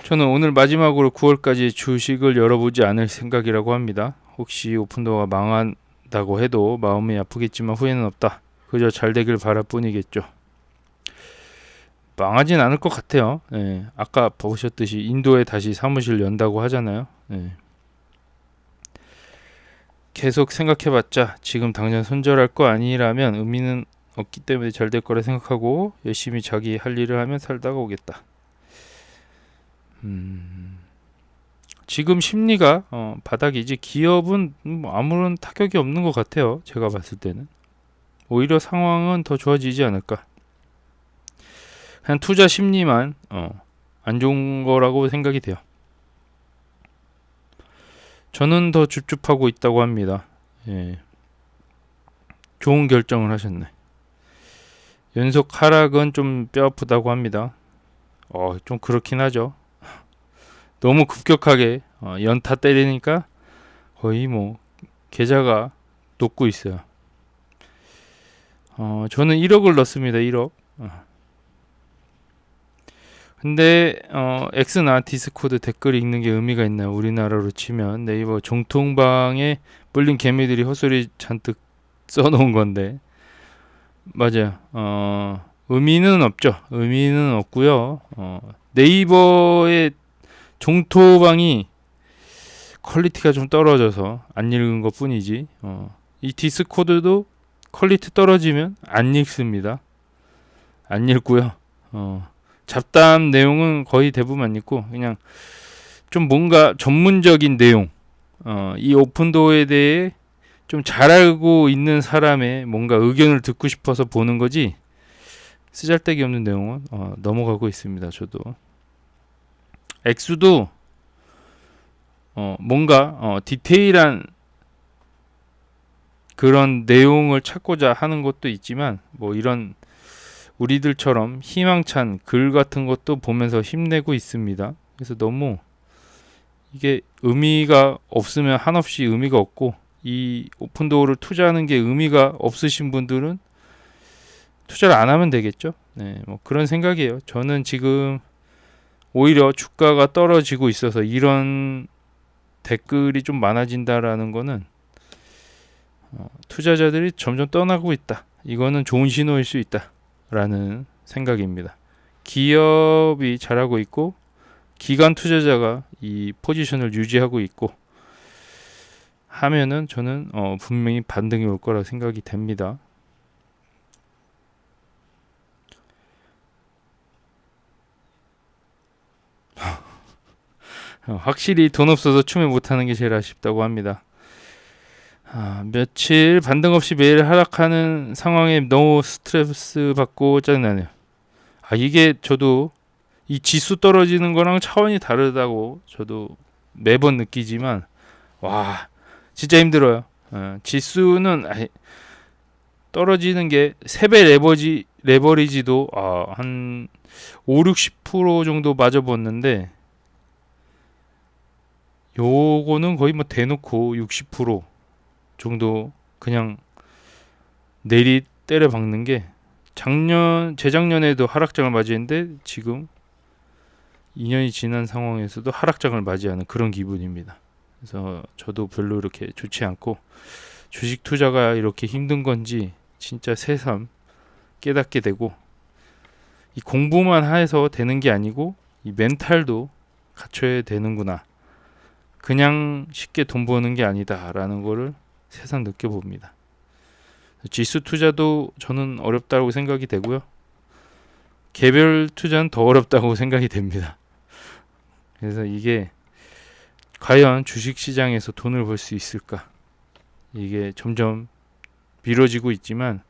저는 오늘 마지막으로 9월까지 주식을 열어보지 않을 생각이라고 합니다. 혹시 오픈도어가 망한다고 해도 마음이 아프겠지만 후회는 없다. 그저 잘 되길 바랄 뿐이겠죠. 망하진 않을 것 같아요. 예, 아까 보셨듯이 인도에 다시 사무실 연다고 하잖아요. 예. 계속 생각해봤자 지금 당장 손절할 거 아니라면 의미는 없기 때문에 잘 될 거라 생각하고 열심히 자기 할 일을 하면 살다가 오겠다. 지금 심리가 바닥이지 기업은 아무런 타격이 없는 것 같아요. 제가 봤을 때는 오히려 상황은 더 좋아지지 않을까. 그냥 투자 심리만 안 좋은 거라고 생각이 돼요. 저는 더 줍줍하고 있다고 합니다. 예. 좋은 결정을 하셨네. 연속 하락은 좀 뼈아프다고 합니다. 좀 그렇긴 하죠. 너무 급격하게 연타 때리니까 거의 뭐 계좌가 녹고 있어요. 저는 1억을 넣습니다. 1억. 근데 X나 디스코드 댓글 읽는 게 의미가 있나요? 우리나라로 치면 네이버 정통방에 불린 개미들이 헛소리 잔뜩 써놓은 건데 맞아요. 의미는 없죠. 의미는 없고요. 네이버의 종토방이 퀄리티가 좀 떨어져서 안 읽은 것 뿐이지 이 디스코드도 퀄리티 떨어지면 안 읽습니다. 안 읽고요. 잡담 내용은 거의 대부분 안 읽고 그냥 좀 뭔가 전문적인 내용 이 오픈도어에 대해 좀 잘 알고 있는 사람의 뭔가 의견을 듣고 싶어서 보는 거지 쓰잘데기 없는 내용은 넘어가고 있습니다. 저도 엑수도 뭔가 디테일한 그런 내용을 찾고자 하는 것도 있지만 뭐 이런 우리들처럼 희망찬 글 같은 것도 보면서 힘내고 있습니다. 그래서 너무 이게 의미가 없으면 한없이 의미가 없고 이 오픈도어를 투자하는 게 의미가 없으신 분들은 투자를 안 하면 되겠죠. 네, 뭐 그런 생각이에요. 저는 지금 오히려 주가가 떨어지고 있어서 이런 댓글이 좀 많아진다라는 거는 투자자들이 점점 떠나고 있다. 이거는 좋은 신호일 수 있다. 라는 생각입니다. 기업이 잘하고 있고 기관 투자자가 이 포지션을 유지하고 있고 하면은 저는 분명히 반등이 올 거라 생각이 됩니다. 확실히 돈 없어서 추매 못하는 게 제일 아쉽다고 합니다. 며칠 반등 없이 매일 하락하는 상황에 너무 스트레스 받고 짜증나네요. 이게 저도 이 지수 떨어지는 거랑 차원이 다르다고 저도 매번 느끼지만 와 진짜 힘들어요. 지수는 떨어지는 게 3배 레버리지도 한 5-60% 정도 맞아봤는데 요거는 거의 뭐 대놓고 60% 정도 그냥 내리 때려 박는 게 재작년에도 하락장을 맞이했는데 지금 2년이 지난 상황에서도 하락장을 맞이하는 그런 기분입니다. 그래서 저도 별로 이렇게 좋지 않고 주식 투자가 이렇게 힘든 건지 진짜 새삼 깨닫게 되고 이 공부만 해서 되는 게 아니고 이 멘탈도 갖춰야 되는구나. 그냥 쉽게 돈 버는 게 아니다라는 거를 새삼 느껴봅니다. 지수 투자도 저는 어렵다고 생각이 되고요. 개별 투자는 더 어렵다고 생각이 됩니다. 그래서 이게 과연 주식시장에서 돈을 벌 수 있을까? 이게 점점 미뤄지고 있지만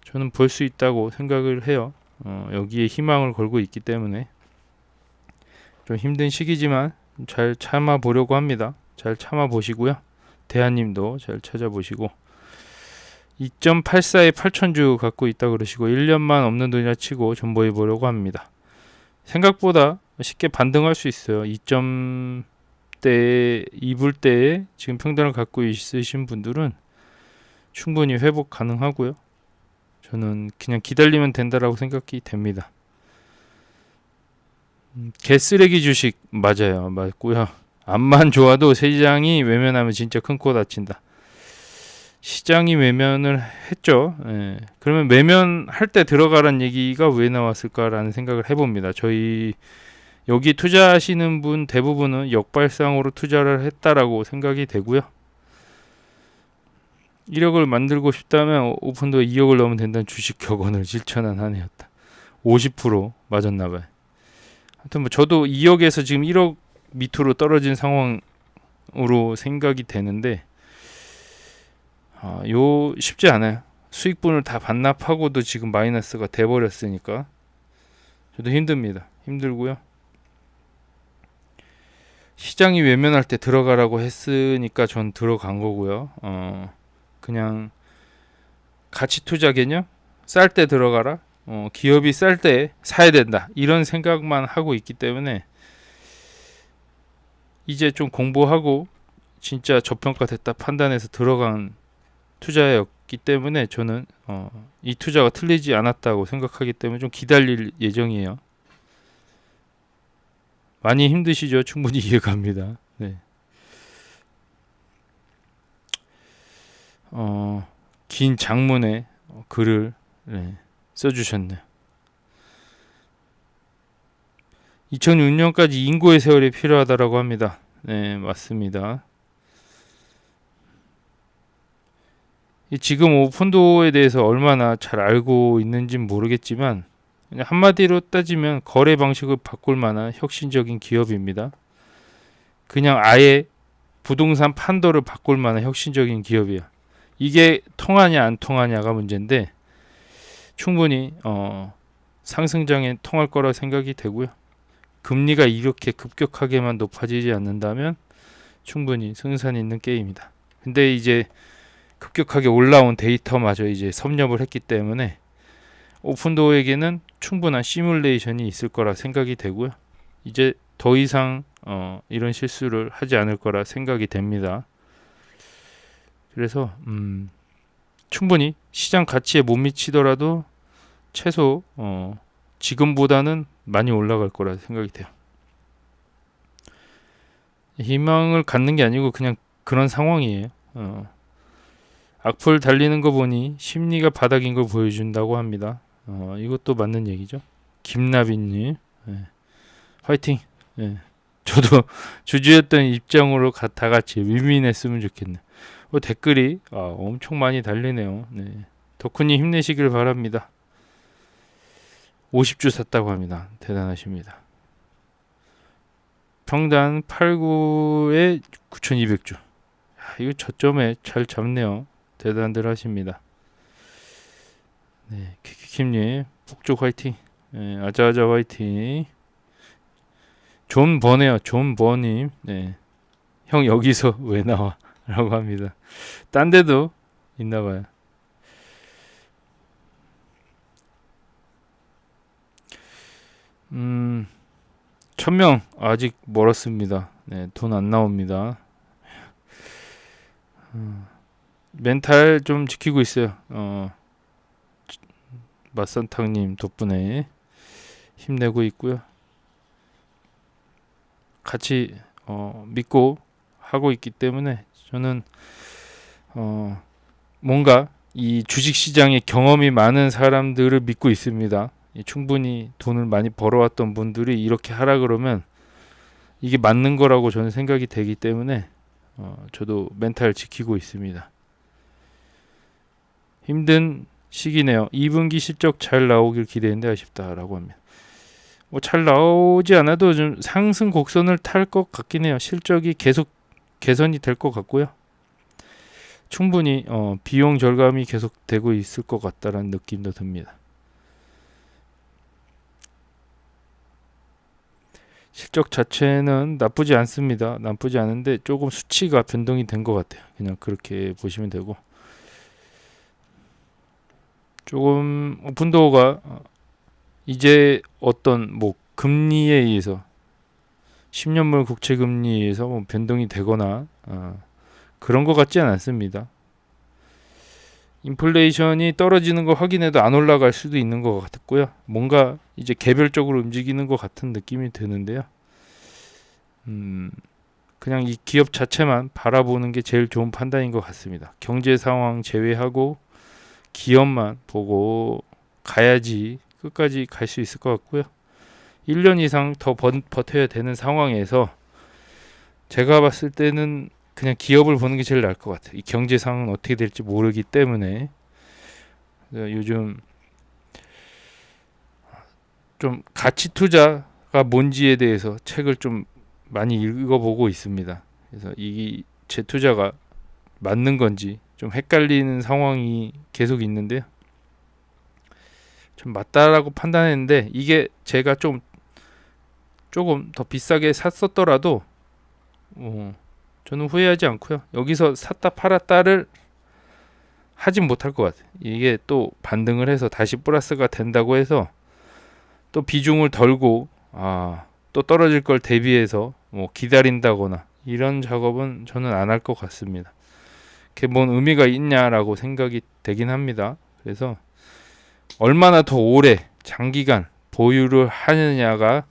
저는 벌 수 있다고 생각을 해요. 여기에 희망을 걸고 있기 때문에 좀 힘든 시기지만 잘 참아 보려고 합니다. 잘 참아 보시고요. 대한님도 잘 찾아보시고 2.84에 8천주 갖고 있다 그러시고 1년만 없는 돈이라 치고 존버해 보려고 합니다. 생각보다 쉽게 반등할 수 있어요. 입을 때에 지금 평단을 갖고 있으신 분들은 충분히 회복 가능하고요. 저는 그냥 기다리면 된다라고 생각이 됩니다. 개쓰레기 주식 맞아요. 맞고요. 암만 좋아도 시장이 외면하면 진짜 큰 코 다친다. 시장이 외면을 했죠. 예. 그러면 외면할 때 들어가란 얘기가 왜 나왔을까라는 생각을 해봅니다. 저희 여기 투자하시는 분 대부분은 역발상으로 투자를 했다라고 생각이 되고요. 1억을 만들고 싶다면 오픈도 2억을 넣으면 된다는 주식 격언을 실천한 한 해였다. 50% 맞았나봐요. 하여튼 뭐 저도 2억에서 지금 1억 밑으로 떨어진 상황으로 생각이 되는데 요 쉽지 않아요. 수익분을 다 반납하고도 지금 마이너스가 돼버렸으니까 저도 힘듭니다. 힘들고요. 시장이 외면할 때 들어가라고 했으니까 전 들어간 거고요. 그냥 가치 투자 개념? 쌀 때 들어가라. 기업이 쌀 때 사야 된다. 이런 생각만 하고 있기 때문에 이제 좀 공부하고 진짜 저평가됐다 판단해서 들어간 투자였기 때문에 저는 이 투자가 틀리지 않았다고 생각하기 때문에 좀 기다릴 예정이에요. 많이 힘드시죠? 충분히 이해갑니다. 네. 긴 장문의 글을 써주셨네요. 2006년까지 인고의 세월이 필요하다라고 합니다. 네, 맞습니다. 지금 오픈도어에 대해서 얼마나 잘 알고 있는지는 모르겠지만 그냥 한마디로 따지면 거래 방식을 바꿀 만한 혁신적인 기업입니다. 그냥 아예 부동산 판도를 바꿀 만한 혁신적인 기업이야. 이게 통하냐 안 통하냐가 문제인데 충분히 상승장에 통할 거라 생각이 되고요. 금리가 이렇게 급격하게만 높아지지 않는다면 충분히 승산 있는 게임이다. 근데 이제 급격하게 올라온 데이터마저 이제 섭렵을 했기 때문에 오픈도어에게는 충분한 시뮬레이션이 있을 거라 생각이 되고요. 이제 더 이상 이런 실수를 하지 않을 거라 생각이 됩니다. 그래서 충분히 시장 가치에 못 미치더라도 최소 지금보다는 많이 올라갈 거라 생각이 돼요. 희망을 갖는 게 아니고 그냥 그런 상황이에요. 악플 달리는 거 보니 심리가 바닥인 걸 보여준다고 합니다. 이것도 맞는 얘기죠. 김나빈님, 화이팅. 저도 주주였던 입장으로 다 같이 윈윈했으면 좋겠네. 댓글이 엄청 많이 달리네요. 덕후님 힘내시길 바랍니다. 50주 샀다고 합니다. 대단하십니다. 평단 89에 9,200주. 이거 저점에 잘 잡네요. 대단들 하십니다. 키키킴님 폭죽 화이팅. 아자아자 화이팅. 존 버네요. 존 버님. 형 여기서 왜 나와? 라고 합니다. 딴 데도 있나봐요. 음, 1000명 아직 멀었습니다. 돈 안 나옵니다. 멘탈 좀 지키고 있어요. 맛산탕님 덕분에 힘내고 있고요. 같이 믿고 하고 있기 때문에 저는 뭔가 이 주식시장에 경험이 많은 사람들을 믿고 있습니다. 충분히 돈을 많이 벌어왔던 분들이 이렇게 하라 그러면 이게 맞는 거라고 저는 생각이 되기 때문에 저도 멘탈 지키고 있습니다. 힘든 시기네요. 2분기 실적 잘 나오길 기대했는데 아쉽다라고 합니다. 잘 나오지 않아도 좀 상승 곡선을 탈 것 같긴 해요. 실적이 계속 개선이 될 것 같고요. 충분히 비용 절감이 계속되고 있을 것 같다라는 느낌도 듭니다. 실적 자체는 나쁘지 않습니다. 나쁘지 않은데 조금 수치가 변동이 된 것 같아요. 그냥 그렇게 보시면 되고 조금 오픈도어가 이제 어떤 금리에 의해서 10년물 국채 금리에서 뭐 변동이 되거나 그런 것 같지 않습니다. 인플레이션이 떨어지는 거 확인해도 안 올라갈 수도 있는 것 같고요. 뭔가 이제 개별적으로 움직이는 것 같은 느낌이 드는데요. 그냥 이 기업 자체만 바라보는 게 제일 좋은 판단인 것 같습니다. 경제 상황 제외하고 기업만 보고 가야지 끝까지 갈 수 있을 것 같고요. 1년 이상 더 버텨야 되는 상황에서 제가 봤을 때는 그냥 기업을 보는 게 제일 나을 것 같아요. 이 경제 상황은 어떻게 될지 모르기 때문에 요즘 좀 가치 투자가 뭔지에 대해서 책을 좀 많이 읽어보고 있습니다. 그래서 이 재투자가 맞는 건지 좀 헷갈리는 상황이 계속 있는데요. 좀 맞다라고 판단했는데 이게 제가 조금 더 비싸게 샀었더라도 저는 후회하지 않고요. 여기서 샀다 팔았다를 하진 못할 것 같아요. 이게 또 반등을 해서 다시 플러스가 된다고 해서 또 비중을 덜고 또 떨어질 걸 대비해서 뭐 기다린다거나 이런 작업은 저는 안 할 것 같습니다. 그게 뭔 의미가 있냐라고 생각이 되긴 합니다. 그래서 얼마나 더 오래 장기간 보유를 하느냐가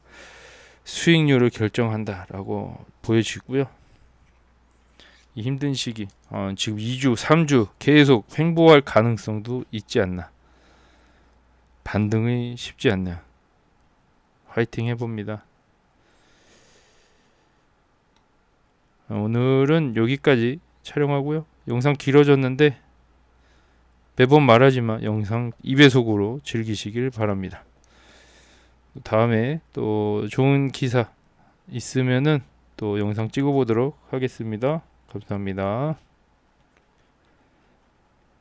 수익률을 결정한다라고 보여지고요. 이 힘든 시기 지금 2주 3주 계속 횡보할 가능성도 있지 않나. 반등이 쉽지 않네요. 화이팅 해봅니다. 오늘은 여기까지 촬영하고요. 영상 길어졌는데 매번 말하지만 영상 2배속으로 즐기시길 바랍니다. 다음에 또 좋은 기사 있으면은 또 영상 찍어보도록 하겠습니다. 감사합니다.